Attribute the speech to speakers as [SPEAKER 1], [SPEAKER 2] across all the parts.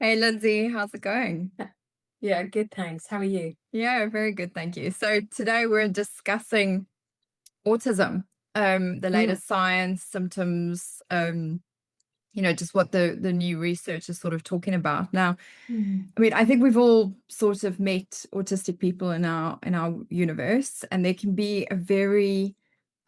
[SPEAKER 1] Hey Lindsay, how's it going?
[SPEAKER 2] Yeah, good, thanks. How are you?
[SPEAKER 1] Yeah, very good, thank you. So today we're discussing autism, the
[SPEAKER 2] Mm,
[SPEAKER 1] latest science, symptoms, just what the new research is sort of talking about. Now,
[SPEAKER 2] mm,
[SPEAKER 1] I mean, I think we've all sort of met autistic people in our universe, and there can be a very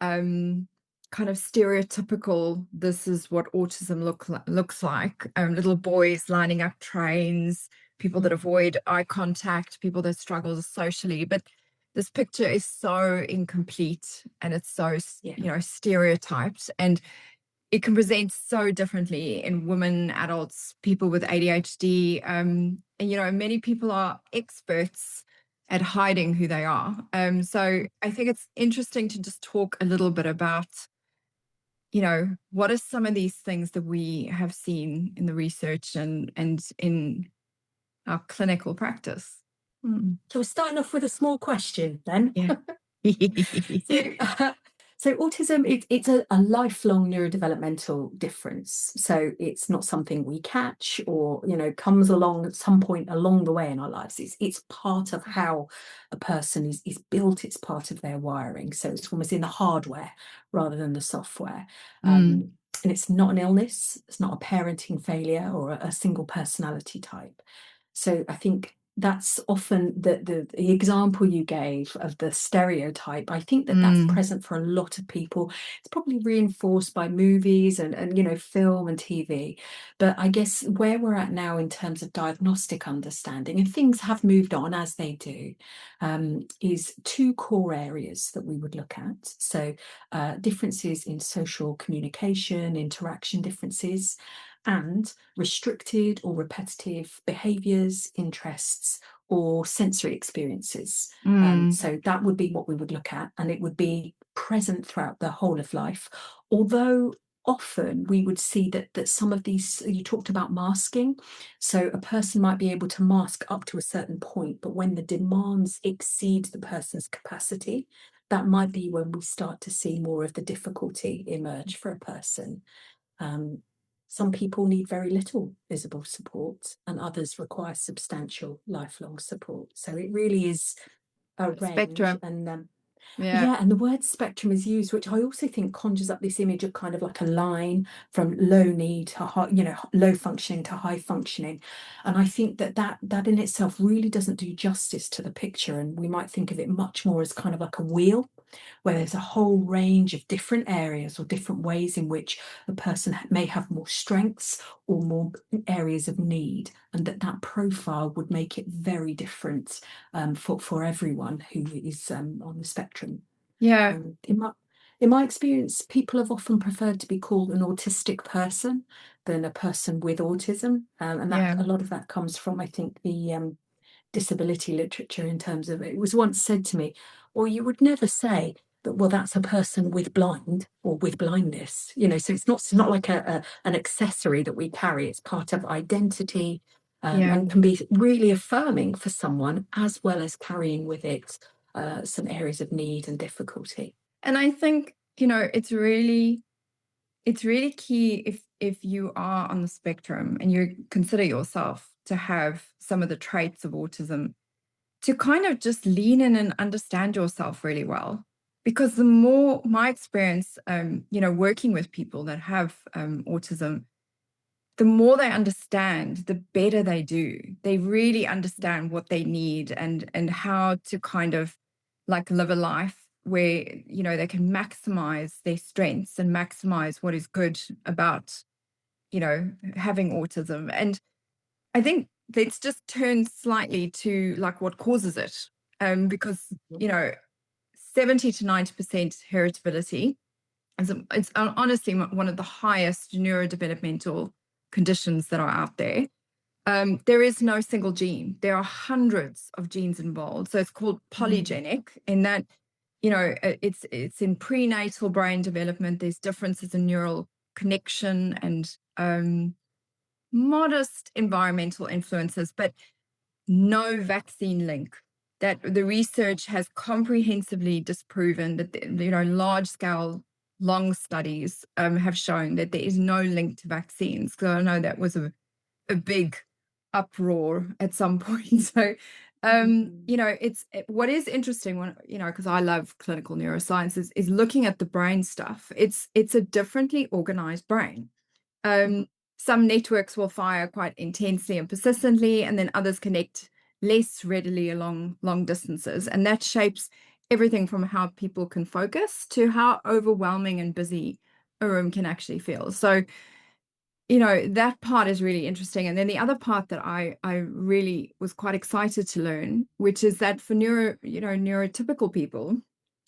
[SPEAKER 1] um, kind of stereotypical. This is what autism looks like. Little boys lining up trains, people that
[SPEAKER 2] mm.
[SPEAKER 1] avoid eye contact, people that struggle socially. But this picture is so incomplete, and it's so
[SPEAKER 2] Yeah.
[SPEAKER 1] stereotyped, and it can present so differently in women, adults, people with ADHD. And, many people are experts at hiding who they are. So I think it's interesting to just talk a little bit about, what are some of these things that we have seen in the research and in our clinical practice. Mm,
[SPEAKER 2] So we're starting off with a small question then.
[SPEAKER 1] yeah.
[SPEAKER 2] So, so autism, it's a lifelong neurodevelopmental difference. So it's not something we catch or, comes along at some point along the way in our lives. It's part of how a person is built. It's part of their wiring. So it's almost in the hardware rather than the software.
[SPEAKER 1] Mm,
[SPEAKER 2] And it's not an illness. It's not a parenting failure or a single personality type. So I think that's often the example you gave of the stereotype. I think that's
[SPEAKER 1] mm,
[SPEAKER 2] present for a lot of people. It's probably reinforced by movies and film and TV. But I guess where we're at now in terms of diagnostic understanding, and things have moved on as they do, is two core areas that we would look at. So differences in social communication, interaction differences, and restricted or repetitive behaviors, interests, or sensory experiences.
[SPEAKER 1] mm.
[SPEAKER 2] So that would be what we would look at, and it would be present throughout the whole of life. Although often we would see that some of these, you talked about masking, so a person might be able to mask up to a certain point, but when the demands exceed the person's capacity, that might be when we start to see more of the difficulty emerge for a person. um, some people need very little visible support, and others require substantial lifelong support. So it really is a range.
[SPEAKER 1] Spectrum.
[SPEAKER 2] And
[SPEAKER 1] Yeah.
[SPEAKER 2] yeah, and the word spectrum is used, which I also think conjures up this image of kind of like a line from low need to high, low functioning to high functioning. And I think that in itself really doesn't do justice to the picture. And we might think of it much more as kind of like a wheel where there's a whole range of different areas or different ways in which a person may have more strengths or more areas of need, and that profile would make it very different for everyone who is on the spectrum.
[SPEAKER 1] Yeah.
[SPEAKER 2] In my experience, people have often preferred to be called an autistic person than a person with autism, and that
[SPEAKER 1] Yeah.
[SPEAKER 2] a lot of that comes from, I think, the disability literature. In terms of, it was once said to me, well, you would never say that, well, that's a person with blind or with blindness, so it's not like an accessory that we carry. It's part of identity,
[SPEAKER 1] Yeah.
[SPEAKER 2] and can be really affirming for someone, as well as carrying with it some areas of need and difficulty.
[SPEAKER 1] And I think, it's really key if you are on the spectrum and you consider yourself to have some of the traits of autism, to kind of just lean in and understand yourself really well. Because the more my experience, working with people that have autism, the more they understand, the better they do. They really understand what they need and how to kind of like live a life where they can maximize their strengths and maximize what is good about having autism. And I think let's just turn slightly to like what causes it, because
[SPEAKER 2] Mhm.
[SPEAKER 1] you know 70 to 90% heritability. It's honestly one of the highest neurodevelopmental conditions that are out there. There is no single gene. There are hundreds of genes involved. So it's called
[SPEAKER 2] Mm.
[SPEAKER 1] polygenic, in that, it's in prenatal brain development. There's differences in neural connection and modest environmental influences, but no vaccine link. That the research has comprehensively disproven that, large scale, long studies have shown that there is no link to vaccines. So I know that was a big uproar at some point. So,
[SPEAKER 2] Mm.
[SPEAKER 1] what is interesting when, because I love clinical neuroscience, is looking at the brain stuff. It's a differently organized brain. Um, some networks will fire quite intensely and persistently, and then others connect less readily along long distances. And that shapes everything from how people can focus to how overwhelming and busy a room can actually feel. So, that part is really interesting. And then the other part that I really was quite excited to learn, which is that for neurotypical people,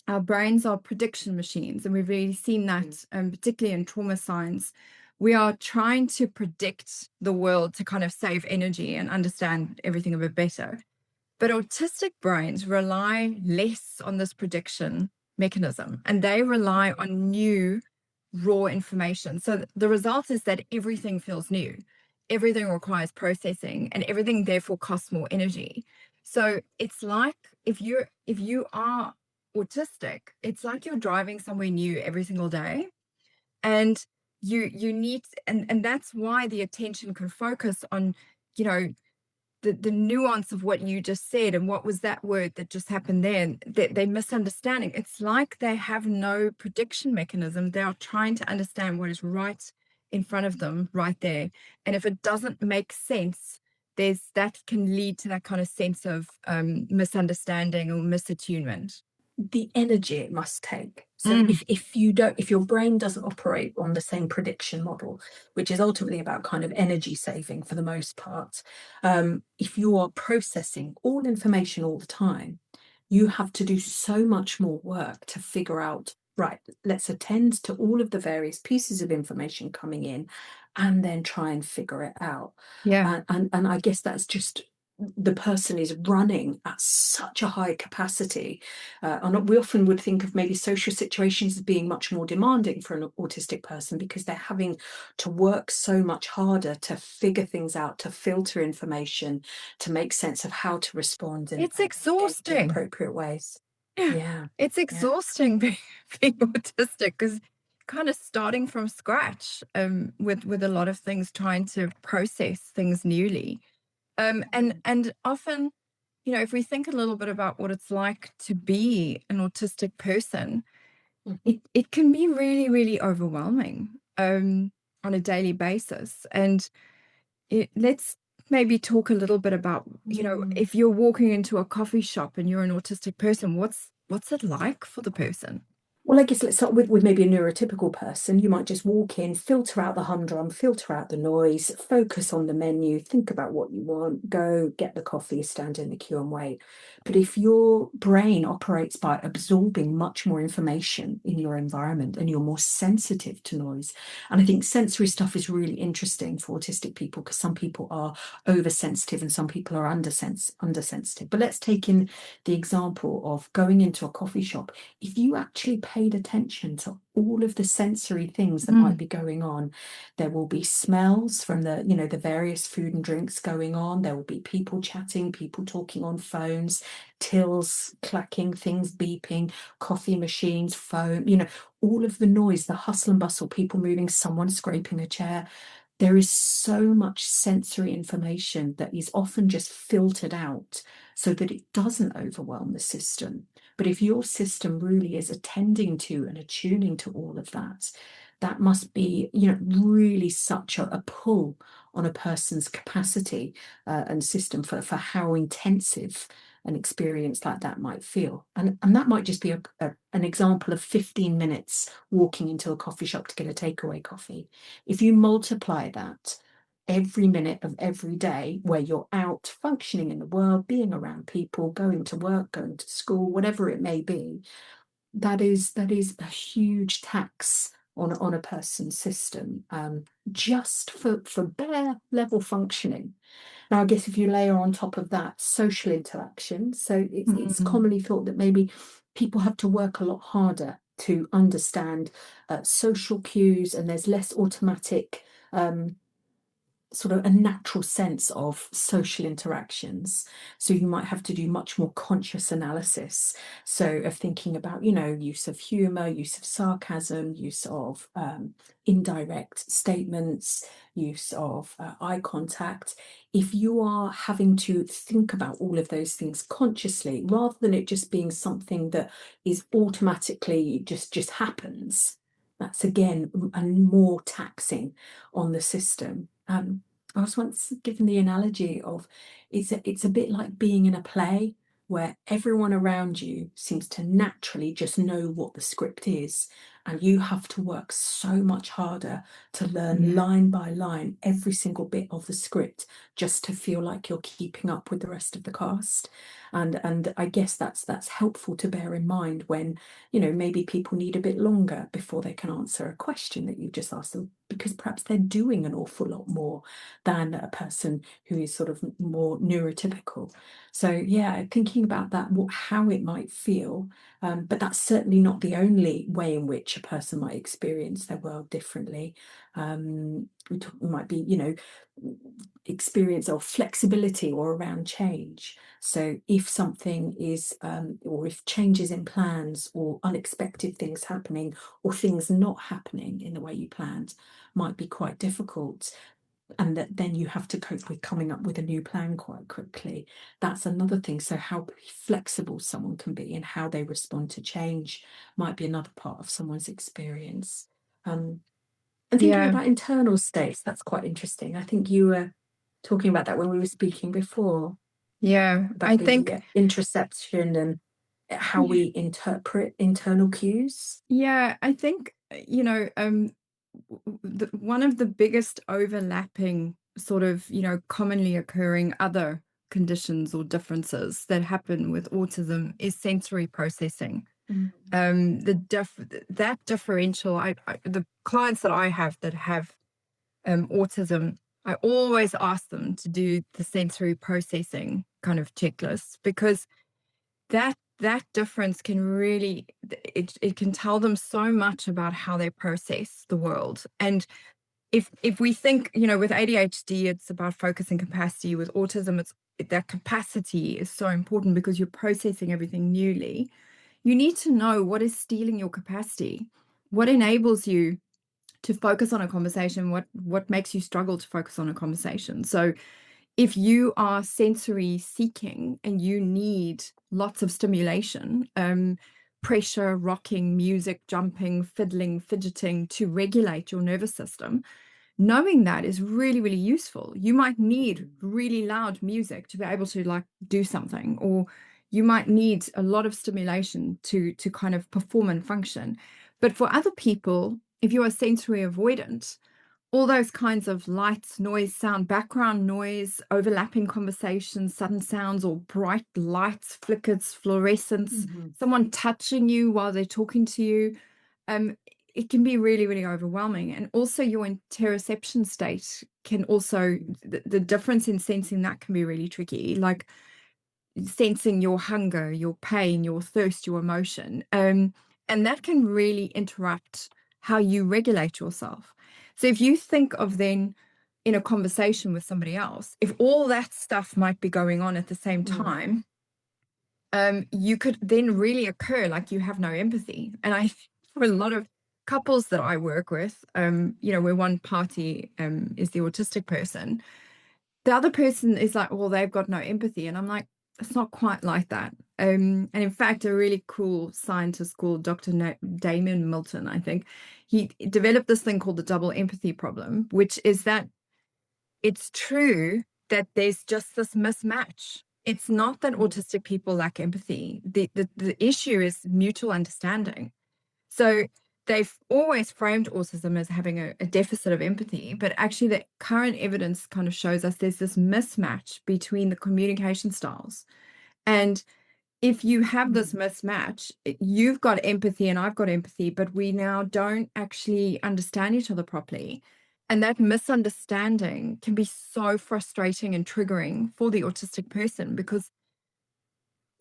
[SPEAKER 1] our brains are prediction machines, and we've really seen that, particularly in trauma science. We are trying to predict the world to kind of save energy and understand everything a bit better. But autistic brains rely less on this prediction mechanism, and they rely on new, raw information. So the result is that everything feels new, everything requires processing, and everything therefore costs more energy. So it's like if you are autistic, it's like you're driving somewhere new every single day, and you need, and that's why the attention can focus on, you know the nuance of what you just said, and what was that word that just happened there, that they're misunderstanding. It's like they have no prediction mechanism. They are trying to understand what is right in front of them right there. And if it doesn't make sense, that can lead to that kind of sense of misunderstanding or misattunement.
[SPEAKER 2] The energy it must take. So
[SPEAKER 1] Mm.
[SPEAKER 2] if your brain doesn't operate on the same prediction model, which is ultimately about kind of energy saving for the most part, if you are processing all information all the time, you have to do so much more work to figure out, right, let's attend to all of the various pieces of information coming in and then try and figure it out.
[SPEAKER 1] Yeah.
[SPEAKER 2] And I guess that's just the person is running at such a high capacity. And we often would think of maybe social situations as being much more demanding for an autistic person because they're having to work so much harder to figure things out, to filter information, to make sense of how to respond in
[SPEAKER 1] It's exhausting.
[SPEAKER 2] appropriate ways.
[SPEAKER 1] Yeah.
[SPEAKER 2] Yeah,
[SPEAKER 1] It's
[SPEAKER 2] yeah.
[SPEAKER 1] exhausting being autistic, because kind of starting from scratch, with a lot of things, trying to process things newly. And often, if we think a little bit about what it's like to be an autistic person,
[SPEAKER 2] Mhm.
[SPEAKER 1] it can be really, really overwhelming, on a daily basis. And let's maybe talk a little bit about,
[SPEAKER 2] Mm.
[SPEAKER 1] if you're walking into a coffee shop and you're an autistic person, what's it like for the person?
[SPEAKER 2] Well, I guess let's start with maybe a neurotypical person. You might just walk in, filter out the humdrum, filter out the noise, focus on the menu, think about what you want, go get the coffee, stand in the queue and wait. But if your brain operates by absorbing much more information in your environment and you're more sensitive to noise, and I think sensory stuff is really interesting for autistic people because some people are oversensitive and some people are undersensitive. But let's take in the example of going into a coffee shop. If you actually paid attention to all of the sensory things that might
[SPEAKER 1] Mm.
[SPEAKER 2] be going on, there will be smells from the various food and drinks going on. There will be people chatting, people talking on phones, tills clacking, things beeping, coffee machines, phone, all of the noise, the hustle and bustle, people moving, someone scraping a chair. There is so much sensory information that is often just filtered out so that it doesn't overwhelm the system. But if your system really is attending to and attuning to all of that, that must be, really such a pull on a person's capacity and system for how intensive an experience like that might feel. And that might just be an example of 15 minutes walking into a coffee shop to get a takeaway coffee. If you multiply that every minute of every day where you're out functioning in the world, being around people, going to work, going to school, whatever it may be, that is a huge tax on a person's system, just for bare level functioning. Now, I guess if you layer on top of that social interaction, so it's
[SPEAKER 1] Mm.
[SPEAKER 2] commonly thought that maybe people have to work a lot harder to understand social cues, and there's less automatic sort of a natural sense of social interactions. So you might have to do much more conscious analysis. So of thinking about, use of humor, use of sarcasm, use of indirect statements, use of eye contact. If you are having to think about all of those things consciously, rather than it just being something that is automatically just happens, that's again and more taxing on the system. I was once given the analogy of it's a bit like being in a play where everyone around you seems to naturally just know what the script is, and you have to work so much harder to learn
[SPEAKER 1] Yeah.
[SPEAKER 2] line by line every single bit of the script just to feel like you're keeping up with the rest of the cast. And I guess that's helpful to bear in mind when, maybe people need a bit longer before they can answer a question that you've just asked them, because perhaps they're doing an awful lot more than a person who is sort of more neurotypical. So yeah, thinking about that, how it might feel, but that's certainly not the only way in which a person might experience their world differently. It might be, experience of flexibility or around change. So if something is, or if changes in plans or unexpected things happening or things not happening in the way you planned might be quite difficult, and that then you have to cope with coming up with a new plan quite quickly. That's another thing. So how flexible someone can be and how they respond to change might be another part of someone's experience. And thinking
[SPEAKER 1] Yeah.
[SPEAKER 2] about internal states, that's quite interesting. I think you were talking about that when we were speaking before,
[SPEAKER 1] Yeah. I
[SPEAKER 2] about the
[SPEAKER 1] think,
[SPEAKER 2] interoception and how
[SPEAKER 1] yeah,
[SPEAKER 2] we interpret internal cues.
[SPEAKER 1] yeah, I think, one of the biggest overlapping sort of, commonly occurring other conditions or differences that happen with autism is sensory processing.
[SPEAKER 2] Mm.
[SPEAKER 1] That differential, the clients that I have that have autism, I always ask them to do the sensory processing kind of checklist, because that difference can really, it can tell them so much about how they process the world. And if we think, with ADHD, it's about focus and capacity. With autism, it's that capacity is so important because you're processing everything newly. You need to know what is stealing your capacity, what enables you to focus on a conversation, what makes you struggle to focus on a conversation. So if you are sensory seeking and you need lots of stimulation, pressure, rocking, music, jumping, fiddling, fidgeting to regulate your nervous system, knowing that is really, really useful. You might need really loud music to be able to like do something, or you might need a lot of stimulation to kind of perform and function. But for other people, if you are sensory avoidant, all those kinds of lights, noise, sound, background noise, overlapping conversations, sudden sounds, or bright lights, flickers, fluorescence,
[SPEAKER 2] Mhm.
[SPEAKER 1] someone touching you while they're talking to you, um, it can be really, really overwhelming. And also your interoception state can also, the difference in sensing that can be really tricky, like sensing your hunger, your pain, your thirst, your emotion. And that can really interrupt how you regulate yourself. So if you think of then in a conversation with somebody else, if all that stuff might be going on at the same
[SPEAKER 2] Mm.
[SPEAKER 1] time, you could then really occur like you have no empathy. And I think for a lot of couples that I work with, where one party is the autistic person, the other person is like, well, they've got no empathy. And I'm like, it's not quite like that. And in fact, a really cool scientist called Dr. Damon Milton, I think, he developed this thing called the double empathy problem, which is that it's true that there's just this mismatch. It's not that
[SPEAKER 2] Mm.
[SPEAKER 1] autistic people lack empathy. The issue is mutual understanding. So they've always framed autism as having a deficit of empathy, but actually the current evidence kind of shows us there's this mismatch between the communication styles. And if you have this
[SPEAKER 2] Mm.
[SPEAKER 1] mismatch, you've got empathy and I've got empathy, but we now don't actually understand each other properly. And that misunderstanding can be so frustrating and triggering for the autistic person, because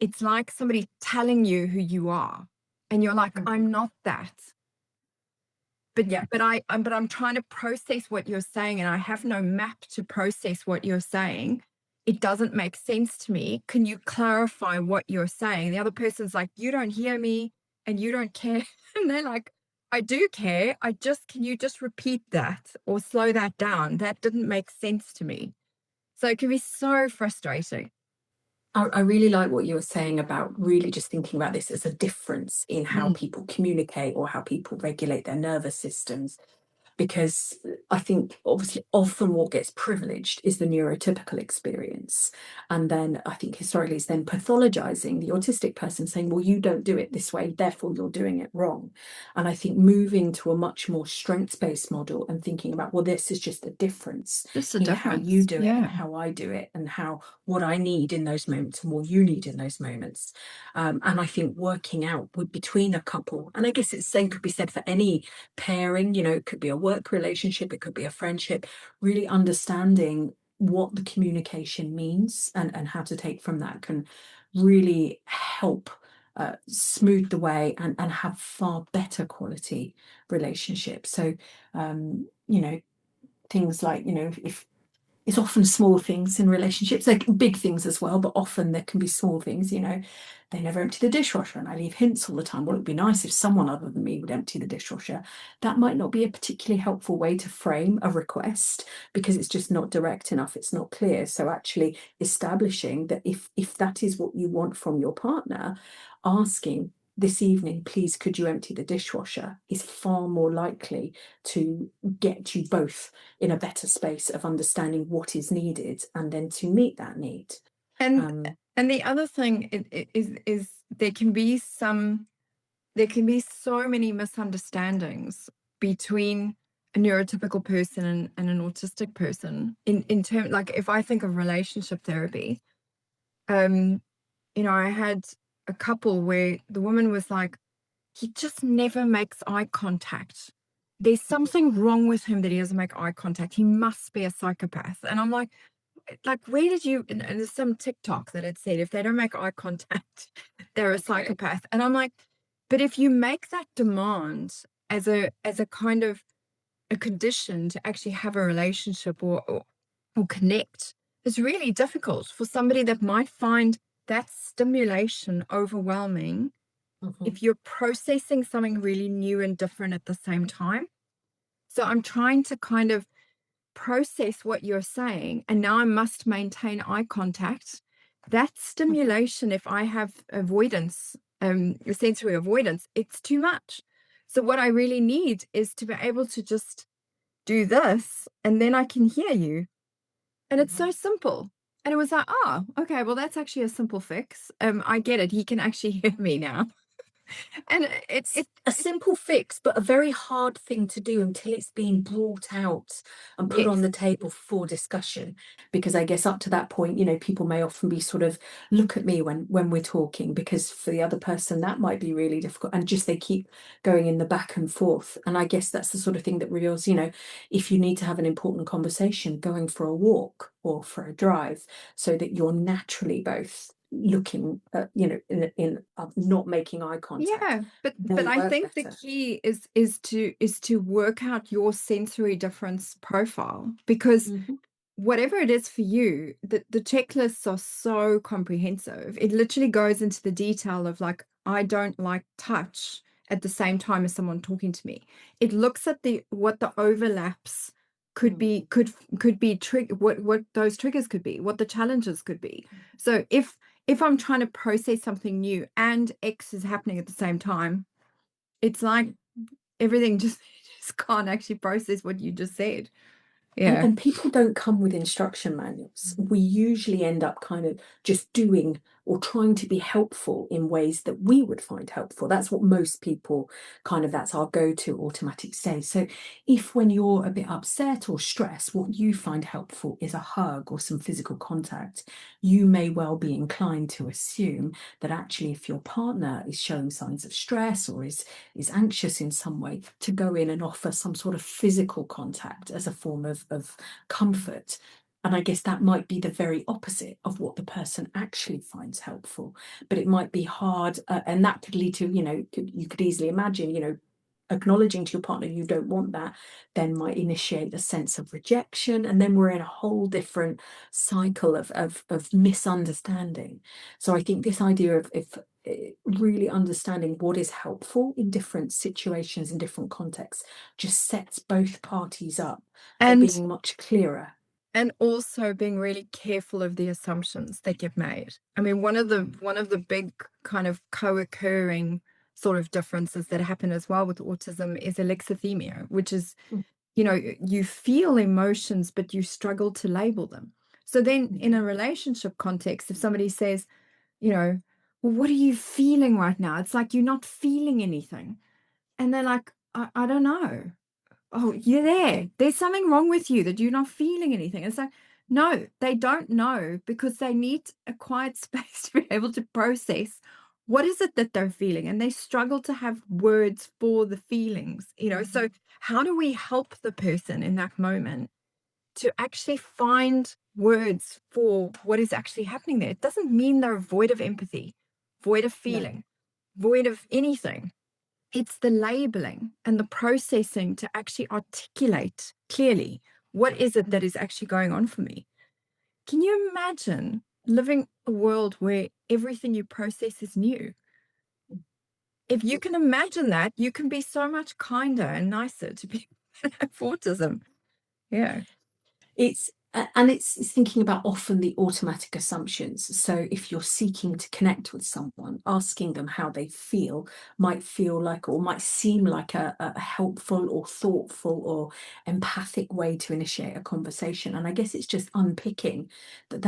[SPEAKER 1] it's like somebody telling you who you are. And you're like,
[SPEAKER 2] Mm.
[SPEAKER 1] I'm not that.
[SPEAKER 2] Yeah.
[SPEAKER 1] but I'm trying to process what you're saying, and I have no map to process what you're saying. It doesn't make sense to me. Can you clarify what you're saying? The other person's like, you don't hear me and you don't care. And they're like, I do care. Can you just repeat that or slow that down? That didn't make sense to me. So it can be so frustrating.
[SPEAKER 2] I really like what you were saying about really just thinking about this as a difference in how
[SPEAKER 1] Mm.
[SPEAKER 2] people communicate or how people regulate their nervous systems. Because I think obviously often what gets privileged is the neurotypical experience. And then I think historically it's then pathologizing the autistic person, saying, well, you don't do it this way, therefore you're doing it wrong. And I think moving to a much more strengths-based model and thinking about, well, this is just a difference
[SPEAKER 1] Just a
[SPEAKER 2] in how you
[SPEAKER 1] difference.
[SPEAKER 2] do it and
[SPEAKER 1] Yeah.
[SPEAKER 2] how I do it and how what I need in those moments and what you need in those moments. And I think working out between a couple, and I guess it's same could be said for any pairing, it could be a work relationship, it could be a friendship, really understanding what the communication means and how to take from that can really help smooth the way and have far better quality relationships. So, things like, if it's often small things in relationships, like big things as well, but often there can be small things, they never empty the dishwasher and I leave hints all the time. Well, it'd be nice if someone other than me would empty the dishwasher. That might not be a particularly helpful way to frame a request because it's just not direct enough, it's not clear. So actually establishing that if that is what you want from your partner, asking this evening, please could you empty the dishwasher, is far more likely to get you both in a better space of understanding what is needed and then to meet that need.
[SPEAKER 1] And
[SPEAKER 2] Um,
[SPEAKER 1] and the other thing is there can be so many misunderstandings between a neurotypical person and an autistic person in term like if I think of relationship therapy, um, I had a couple where the woman was like, he just never makes eye contact. There's something wrong with him that he doesn't make eye contact. He must be a psychopath. And I'm like, where did you? And there's some TikTok that had said if they don't make eye contact, they're a psychopath. And I'm like, but if you make that demand as a kind of a condition to actually have a relationship or connect, it's really difficult for somebody that might find that stimulation overwhelming
[SPEAKER 2] mhm,
[SPEAKER 1] if you're processing something really new and different at the same time. So I'm trying to kind of process what you're saying, and now I must maintain eye contact. That
[SPEAKER 2] mhm,
[SPEAKER 1] stimulation, if I have avoidance, sensory avoidance, it's too much. So what I really need is to be able to just do this, and then I can hear you. And it's
[SPEAKER 2] mhm.
[SPEAKER 1] so simple. And it was like, oh, okay, well, that's actually a simple fix. I get it. He can actually hear me now. And
[SPEAKER 2] It's a simple fix, but a very hard thing to do until it's been brought out and put on
[SPEAKER 1] yes.
[SPEAKER 2] the table for discussion. Because I guess up to that point, people may often be sort of look at me when we're talking, because for the other person that might be really difficult, and just they keep going in the back and forth. And I guess that's the sort of thing that reveals, if you need to have an important conversation, going for a walk or for a drive, so that you're naturally both looking at, in not making eye contact
[SPEAKER 1] Yeah, but
[SPEAKER 2] may
[SPEAKER 1] I
[SPEAKER 2] work
[SPEAKER 1] think the
[SPEAKER 2] better.
[SPEAKER 1] key is to work out your sensory difference profile, because
[SPEAKER 2] Mhm,
[SPEAKER 1] whatever it is for you, the checklists are so comprehensive. It literally goes into the detail of like, I don't like touch at the same time as someone talking to me. It looks at the what the overlaps could
[SPEAKER 2] mm,
[SPEAKER 1] be, could be what those triggers could be, what the challenges could be. So if I'm trying to process something new and X is happening at the same time, it's like everything just just can't actually process what you just said.
[SPEAKER 2] And,
[SPEAKER 1] Yeah.
[SPEAKER 2] and people don't come with instruction manuals. We usually end up kind of just doing or trying to be helpful in ways that we would find helpful. That's what most people that's our go-to automatic say. So if when you're a bit upset or stressed, what you find helpful is a hug or some physical contact, you may well be inclined to assume that actually if your partner is showing signs of stress or is anxious in some way, to go in and offer some sort of physical contact as a form of comfort. And I guess that might be the very opposite of what the person actually finds helpful. But it might be hard, and that could lead to, you could easily imagine, acknowledging to your partner you don't want that then might initiate a sense of rejection, and then we're in a whole different cycle of misunderstanding. So I think this idea of if really understanding what is helpful in different situations, in different contexts, just sets both parties up for
[SPEAKER 1] And
[SPEAKER 2] being much clearer.
[SPEAKER 1] and also being really careful of the assumptions that get made. I mean, one of the big kind of co-occurring sort of differences that happen as well with autism is alexithymia, which is,
[SPEAKER 2] Mm,
[SPEAKER 1] you feel emotions, but you struggle to label them. So then in
[SPEAKER 2] mhm,
[SPEAKER 1] a relationship context, if somebody says, you know, well, what are you feeling right now? It's like you're not feeling anything. And they're like, I don't know. Oh, you're there. There's something wrong with you that you're not feeling anything. It's like, no, they don't know because they need a quiet space to be able to process what is it that they're feeling. And they struggle to have words for the feelings. So, how do we help the person in that moment to actually find words for what is actually happening there? It doesn't mean they're void of empathy, void of
[SPEAKER 2] no.
[SPEAKER 1] feeling, void of anything. It's the labeling and the processing to actually articulate clearly what is it that is actually going on for me. Can you imagine living a world where everything you process is new? If you can imagine that, you can be so much kinder and nicer to people that have autism. Yeah.
[SPEAKER 2] It's thinking about often the automatic assumptions. So if you're seeking to connect with someone, asking them how they feel might feel like, or might seem like a helpful or thoughtful or empathic way to initiate a conversation. And I guess it's just unpicking that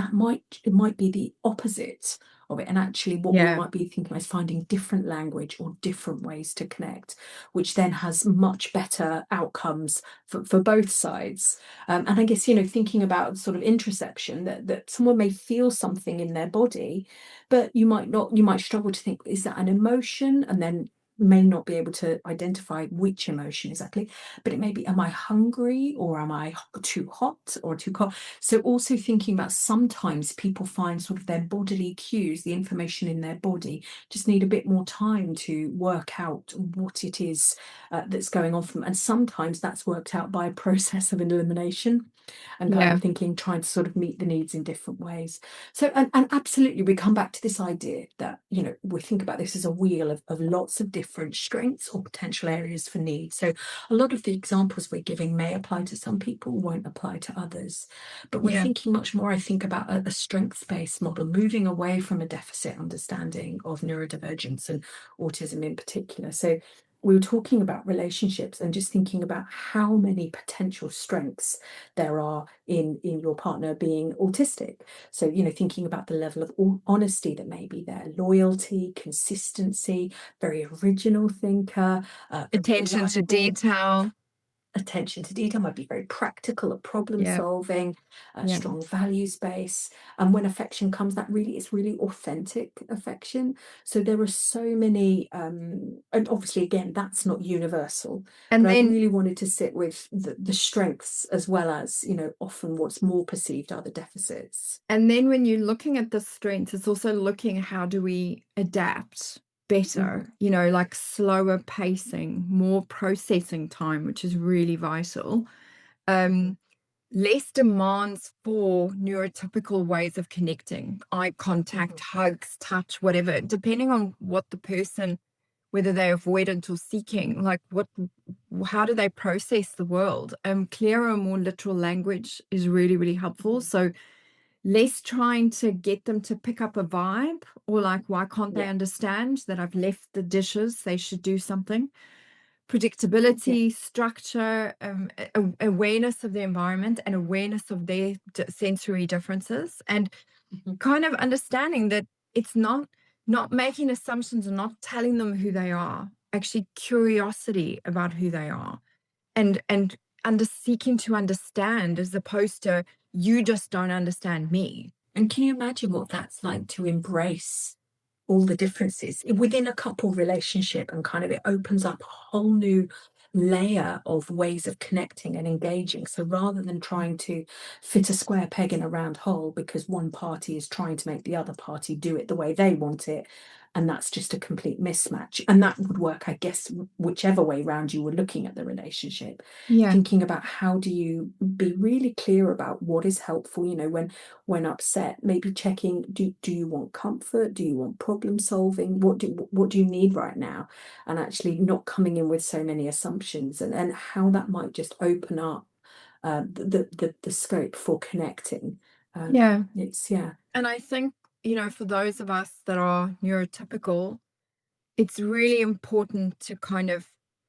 [SPEAKER 2] it might be the opposite of it. And actually what we
[SPEAKER 1] Yeah.
[SPEAKER 2] might be thinking is finding different language or different ways to connect, which then has much better outcomes for both sides. And I guess, thinking about sort of interoception, that someone may feel something in their body, but you might struggle to think, is that an emotion? And then may not be able to identify which emotion exactly, but it may be, am I hungry, or am I too hot or too cold? So also thinking about, sometimes people find sort of their bodily cues, the information in their body, just need a bit more time to work out what it is that's going on for them. And sometimes that's worked out by a process of elimination and kind
[SPEAKER 1] Yeah.
[SPEAKER 2] of thinking, trying to sort of meet the needs in different ways. So, and absolutely, we come back to this idea that, we think about this as a wheel of lots of different strengths or potential areas for need. So, a lot of the examples we're giving may apply to some people, won't apply to others. But we're
[SPEAKER 1] Yeah.
[SPEAKER 2] thinking much more, I think, about a strengths based model, moving away from a deficit understanding of neurodivergence and autism in particular. So, we were talking about relationships and just thinking about how many potential strengths there are in your partner being autistic. So, thinking about the level of honesty that may be there, loyalty, consistency, very original thinker,
[SPEAKER 1] Attention to
[SPEAKER 2] reliable.
[SPEAKER 1] detail.
[SPEAKER 2] Attention to detail, might be very practical at problem
[SPEAKER 1] Yeah.
[SPEAKER 2] solving,
[SPEAKER 1] Yeah.
[SPEAKER 2] strong values base. And when affection comes, that really is really authentic affection. So there are so many, and obviously, again, that's not universal.
[SPEAKER 1] And
[SPEAKER 2] But I
[SPEAKER 1] then
[SPEAKER 2] really wanted to sit with the strengths, as well as, often what's more perceived are the deficits.
[SPEAKER 1] And then when you're looking at the strengths, it's also looking how do we adapt
[SPEAKER 2] Mhm,
[SPEAKER 1] better, like slower pacing, more processing time, which is really vital.
[SPEAKER 2] mhm,
[SPEAKER 1] Um, Less demands for neurotypical ways of connecting, eye contact,
[SPEAKER 2] mhm,
[SPEAKER 1] hugs, touch, whatever, depending on what the person, whether they're avoidant or seeking, like how do they process the world? Clearer, more literal language is really, really helpful.
[SPEAKER 2] mhm.
[SPEAKER 1] So less trying to get them to pick up a vibe, or like, why can't they
[SPEAKER 2] Yeah,
[SPEAKER 1] understand that I've left the dishes? They should do something.
[SPEAKER 2] yeah.
[SPEAKER 1] Predictability, structure, awareness of the environment and awareness of their sensory differences, and
[SPEAKER 2] Mhm.
[SPEAKER 1] kind of understanding that it's not making assumptions and not telling them who they are. Actually, curiosity about who they are, and seeking to understand, as opposed to you just don't understand me.
[SPEAKER 2] And can you imagine what that's like, to embrace all the differences within a couple relationship, and kind of it opens up a whole new layer of ways of connecting and engaging. So rather than trying to fit a square peg in a round hole because one party is trying to make the other party do it the way they want it, and that's just a complete mismatch. And that would work, I guess, whichever way round you were looking at the relationship.
[SPEAKER 1] Yeah.
[SPEAKER 2] Thinking about how do you be really clear about what is helpful, when upset, maybe checking, do you want comfort? Do you want problem solving? What do you need right now? And actually not coming in with so many assumptions, and how that might just open up the scope for connecting.
[SPEAKER 1] Yeah.
[SPEAKER 2] It's yeah.
[SPEAKER 1] And I think, for those of us that are neurotypical, it's really important to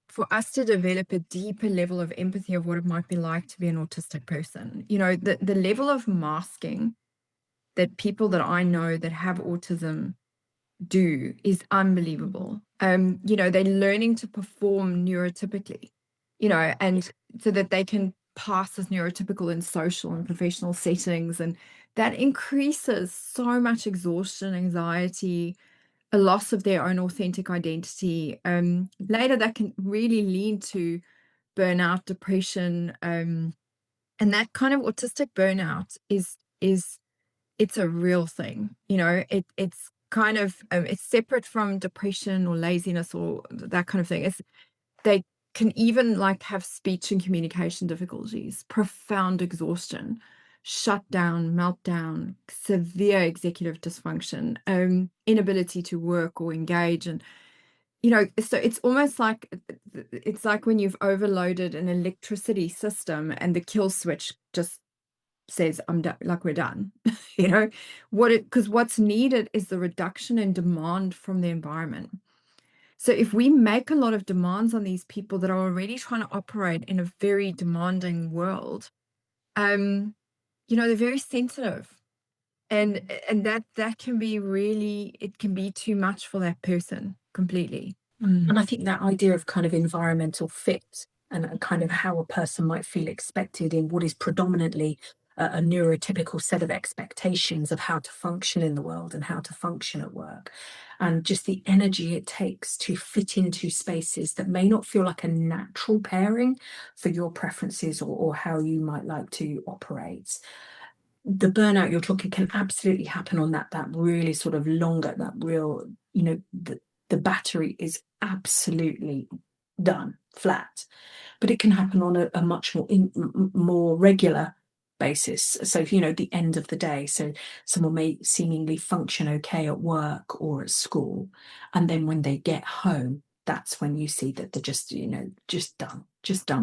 [SPEAKER 1] for us to develop a deeper level of empathy of what it might be like to be an autistic person. The level of masking that people that I know that have autism do is unbelievable. They're learning to perform neurotypically, and so that they can pass as neurotypical in social and professional settings. And that increases so much exhaustion, anxiety, a loss of their own authentic identity. Later, that can really lead to burnout, depression, and that kind of autistic burnout is it's a real thing. It's kind of it's separate from depression or laziness or that kind of thing. They can even like have speech and communication difficulties, profound exhaustion, shutdown, meltdown, severe executive dysfunction, inability to work or engage. And so it's almost like it's like when you've overloaded an electricity system and the kill switch just says I'm done, like we're done. Because what's needed is the reduction in demand from the environment. So if we make a lot of demands on these people that are already trying to operate in a very demanding world, um, they're very sensitive. And that can be really, it can be too much for that person completely.
[SPEAKER 2] And I think that idea of kind of environmental fit and kind of how a person might feel expected in what is predominantly a neurotypical set of expectations of how to function in the world and how to function at work, and just the energy it takes to fit into spaces that may not feel like a natural pairing for your preferences or how you might like to operate. The burnout you're talking can absolutely happen on that really sort of longer, that real, the battery is absolutely done, flat. But it can happen on a much more regular basis. So, the end of the day. So someone may seemingly function okay at work or at school, and then when they get home, that's when you see that they're just done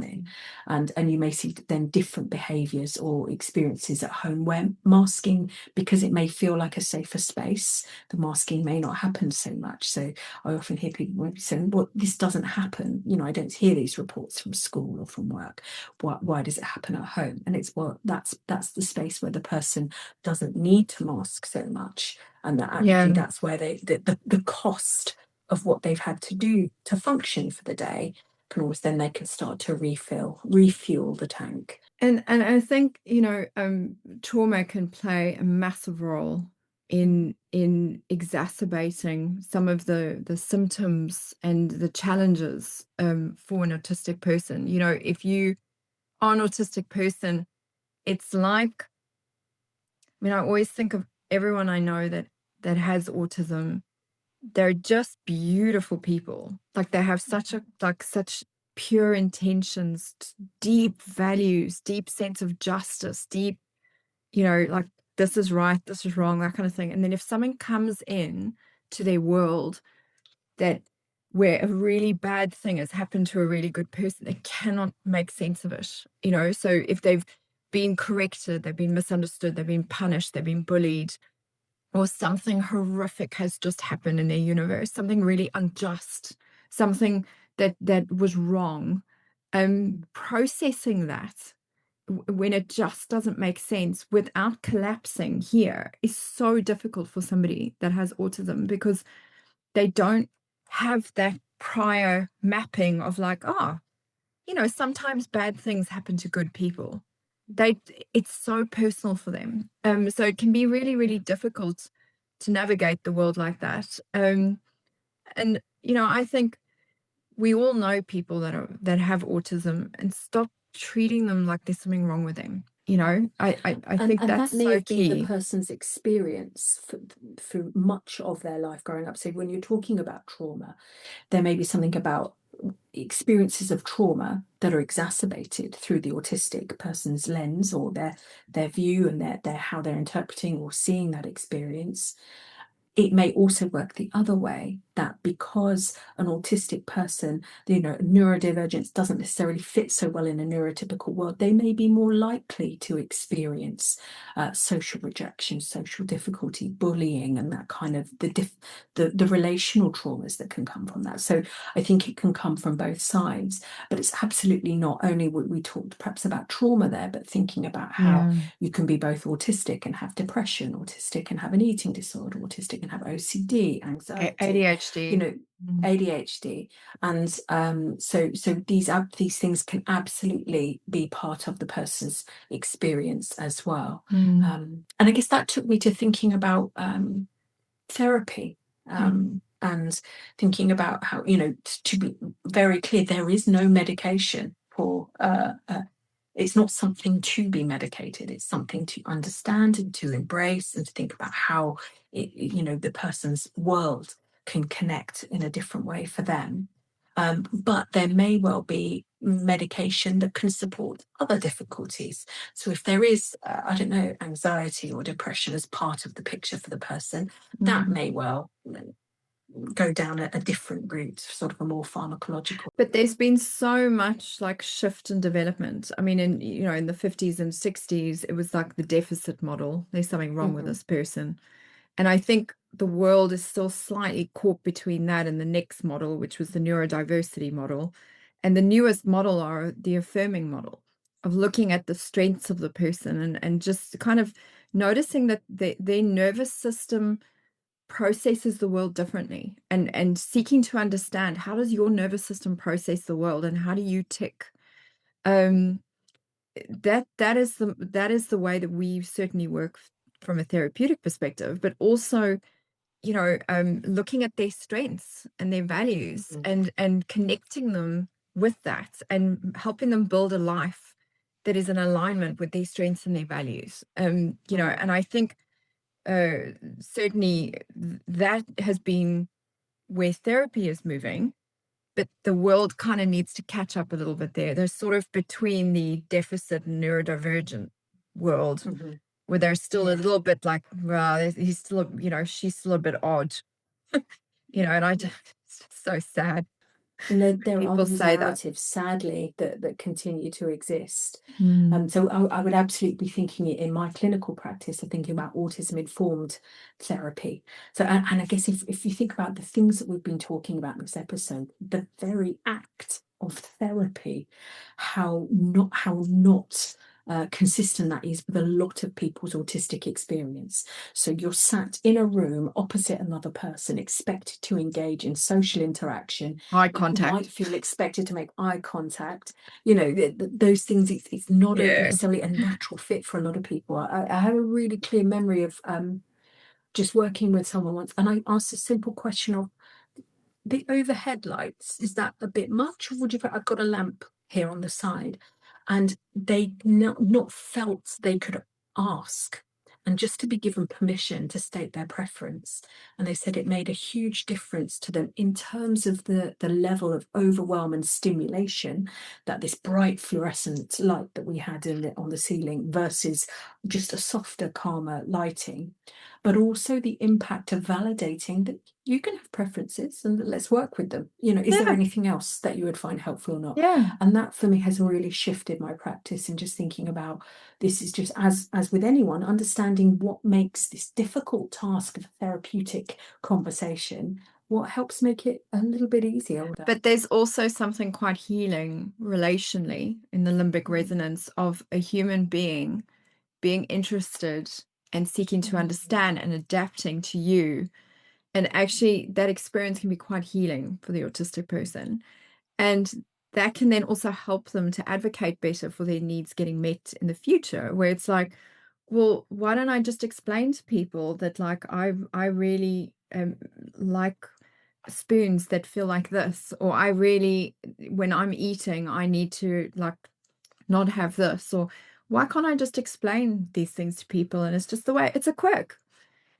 [SPEAKER 2] in. And you may see then different behaviors or experiences at home where masking, because it may feel like a safer space, the masking may not happen so much. So I often hear people saying, well, this doesn't happen. I don't hear these reports from school or from work. Why does it happen at home? And it's, well, that's the space where the person doesn't need to mask so much. And that actually
[SPEAKER 1] Yeah.
[SPEAKER 2] that's where the cost of what they've had to do to function for the day can always, then they can start to refuel the tank.
[SPEAKER 1] And I think, trauma can play a massive role in exacerbating some of the symptoms and the challenges for an autistic person. If you are an autistic person, it's like, I always think of everyone I know that has autism. They're just beautiful people. Like they have such pure intentions, deep values, deep sense of justice, deep, like this is right, this is wrong, that kind of thing. And then if something comes in to their world that where a really bad thing has happened to a really good person, they cannot make sense of it. So if they've been corrected, they've been misunderstood, they've been punished, they've been bullied, or something horrific has just happened in their universe, something really unjust, something that was wrong. Processing that when it just doesn't make sense without collapsing here is so difficult for somebody that has autism, because they don't have that prior mapping of like, sometimes bad things happen to good people. It's so personal for them. So it can be really, really difficult to navigate the world like that. And I think we all know people that have autism, and stop treating them like there's something wrong with them. I think
[SPEAKER 2] And
[SPEAKER 1] that's
[SPEAKER 2] that may
[SPEAKER 1] so
[SPEAKER 2] have been the
[SPEAKER 1] key.
[SPEAKER 2] person's experience through much of their life growing up. So when you're talking about trauma, there may be something about experiences of trauma that are exacerbated through the autistic person's lens, or their view, and their how they're interpreting or seeing that experience. It may also work the other way, that because an autistic person, neurodivergence doesn't necessarily fit so well in a neurotypical world, they may be more likely to experience social rejection, social difficulty, bullying, and that kind of the relational traumas that can come from that. So I think it can come from both sides, but it's absolutely not only what we talked perhaps about trauma there, but thinking about how
[SPEAKER 1] Yeah.
[SPEAKER 2] you can be both autistic and have depression, autistic and have an eating disorder, autistic and have OCD, anxiety, you
[SPEAKER 1] ADHD.
[SPEAKER 2] know,
[SPEAKER 1] Mm.
[SPEAKER 2] ADHD, and so these things can absolutely be part of the person's experience as well.
[SPEAKER 1] Mm.
[SPEAKER 2] And I guess that took me to thinking about therapy,
[SPEAKER 1] Mm.
[SPEAKER 2] and thinking about how, to be very clear, there is no medication for it's not something to be medicated. It's something to understand and to embrace, and to think about how the person's world can connect in a different way for them. But there may well be medication that can support other difficulties. So if there is, I don't know, anxiety or depression as part of the picture for the person, that
[SPEAKER 1] Mm.
[SPEAKER 2] may well go down a different route, sort of a more pharmacological.
[SPEAKER 1] But there's been so much like shift and development. I mean, in the 50s and 60s, it was like the deficit model. There's something wrong with
[SPEAKER 2] Mhm.
[SPEAKER 1] this person. And I think the world is still slightly caught between that and the next model, which was the neurodiversity model. And the newest model are the affirming model of looking at the strengths of the person, and just kind of noticing that their nervous system processes the world differently, and seeking to understand, how does your nervous system process the world, and how do you tick. um that is the way that we certainly work from a therapeutic perspective, but also, looking at their strengths and their values,
[SPEAKER 2] Mhm.
[SPEAKER 1] and connecting them with that, and helping them build a life that is in alignment with their strengths and their values.
[SPEAKER 2] Mhm.
[SPEAKER 1] And I think, certainly, that has been where therapy is moving, but the world kind of needs to catch up a little bit there. They're sort of between the deficit and neurodivergent world,
[SPEAKER 2] Mhm.
[SPEAKER 1] where they're still a
[SPEAKER 2] Yeah.
[SPEAKER 1] little bit like, well, he's still, she's still a bit odd, and I just, it's just so sad
[SPEAKER 2] And
[SPEAKER 1] when
[SPEAKER 2] there are
[SPEAKER 1] people
[SPEAKER 2] these
[SPEAKER 1] say that.
[SPEAKER 2] narratives, sadly, that continue to exist.
[SPEAKER 1] Mm.
[SPEAKER 2] So I would absolutely be thinking it in my clinical practice of thinking about autism informed therapy. So, and I guess if you think about the things that we've been talking about in this episode, the very act of therapy, how not consistent that is with a lot of people's autistic experience. So you're sat in a room opposite another person, expected to engage in social interaction.
[SPEAKER 1] Eye
[SPEAKER 2] You might
[SPEAKER 1] contact.
[SPEAKER 2] feel expected to make eye contact. Those things. It's not
[SPEAKER 1] Yeah.
[SPEAKER 2] necessarily a natural fit for a lot of people. I have a really clear memory of just working with someone once, and I asked a simple question of, the overhead lights, is that a bit much, or would you? I've got a lamp here on the side, and they not felt they could ask, and just to be given permission to state their preference. And they said it made a huge difference to them in terms of the level of overwhelm and stimulation that this bright fluorescent light that we had on the ceiling versus just a softer, calmer lighting, but also the impact of validating that you can have preferences and let's work with them. Is there
[SPEAKER 1] Yeah.
[SPEAKER 2] anything else that you would find helpful or not?
[SPEAKER 1] Yeah.
[SPEAKER 2] And that for me has really shifted my practice, and just thinking about, this is just, as with anyone, understanding what makes this difficult task of a therapeutic conversation, what helps make it a little bit easier.
[SPEAKER 1] But there's also something quite healing relationally in the limbic
[SPEAKER 2] Mm,
[SPEAKER 1] resonance of a human being interested and seeking to
[SPEAKER 2] mm,
[SPEAKER 1] understand and adapting to you. And actually, that experience can be quite healing for the autistic person. And that can then also help them to advocate better for their needs getting met in the future, where it's like, well, why don't I just explain to people that, like, I really like spoons that feel like this, or I really, when I'm eating, I need to like not have this, or why can't I just explain these things to people? And it's just the way, it's a quirk.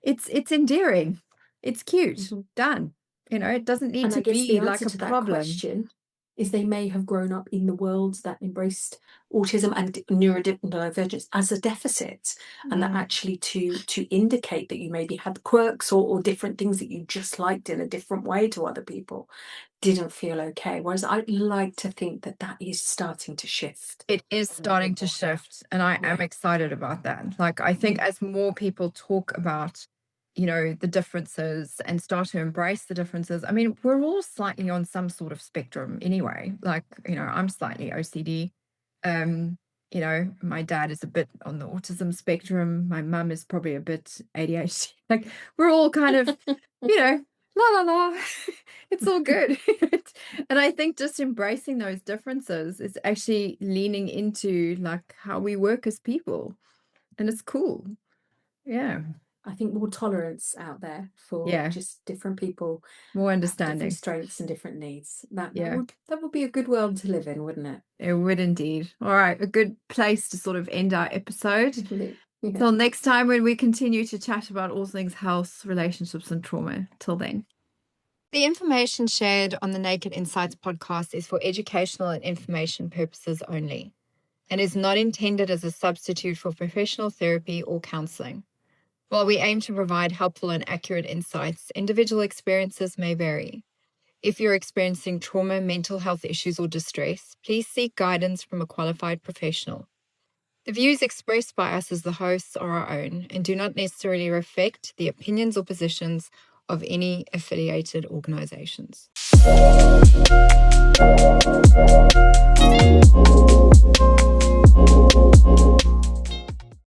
[SPEAKER 1] It's endearing. It's cute.
[SPEAKER 2] Mhm.
[SPEAKER 1] Done. It doesn't need
[SPEAKER 2] And I
[SPEAKER 1] to
[SPEAKER 2] guess the
[SPEAKER 1] be like
[SPEAKER 2] answer
[SPEAKER 1] a
[SPEAKER 2] to that
[SPEAKER 1] problem.
[SPEAKER 2] question is they may have grown up in the world that embraced autism and neurodivergence as a deficit, and that
[SPEAKER 1] Mm.
[SPEAKER 2] actually to indicate that you maybe had quirks or different things that you just liked in a different way to other people didn't feel okay. Whereas I'd like to think that that is starting to shift.
[SPEAKER 1] It is starting to shift, and I am
[SPEAKER 2] Yeah.
[SPEAKER 1] excited about that. Like, I think
[SPEAKER 2] Mm.
[SPEAKER 1] as more people talk about, the differences and start to embrace the differences. I mean, we're all slightly on some sort of spectrum anyway. Like, I'm slightly OCD. Um, my dad is a bit on the autism spectrum. My mum is probably a bit ADHD. Like, we're all kind of, la la la. It's all good. And I think just embracing those differences is actually leaning into like how we work as people. And it's cool. Yeah.
[SPEAKER 2] I think more tolerance out there for
[SPEAKER 1] Yeah.
[SPEAKER 2] just different people
[SPEAKER 1] More
[SPEAKER 2] have different
[SPEAKER 1] understanding.
[SPEAKER 2] strengths and different needs. That
[SPEAKER 1] Yeah.
[SPEAKER 2] that would be a good world to live in, wouldn't it?
[SPEAKER 1] It would indeed. All right. A good place to sort of end our episode.
[SPEAKER 2] Yeah.
[SPEAKER 1] Till next time when we continue to chat about all things health, relationships, and trauma. Till then. The information shared on the Naked Insights podcast is for educational and information purposes only, and is not intended as a substitute for professional therapy or counseling. While we aim to provide helpful and accurate insights, individual experiences may vary. If you're experiencing trauma, mental health issues, or distress, please seek guidance from a qualified professional. The views expressed by us as the hosts are our own and do not necessarily reflect the opinions or positions of any affiliated organizations.